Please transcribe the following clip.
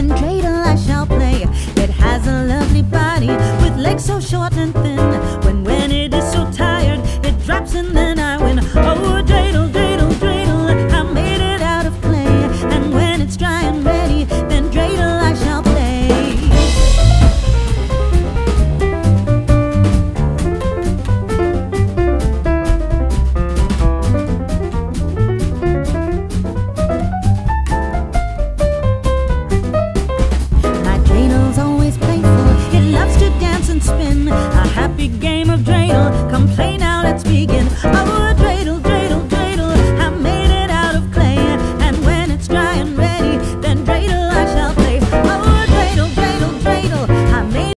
then dreidel I shall play. It has a lovely body with legs so short and thin. When it is so tired, it drops and then I win. Oh, dreidel, dreidel, dreidel, I made it out of clay. And when it's dry and ready, then dreidel I shall play. Spin a happy game of dreidel. Come play now, let's begin. Oh,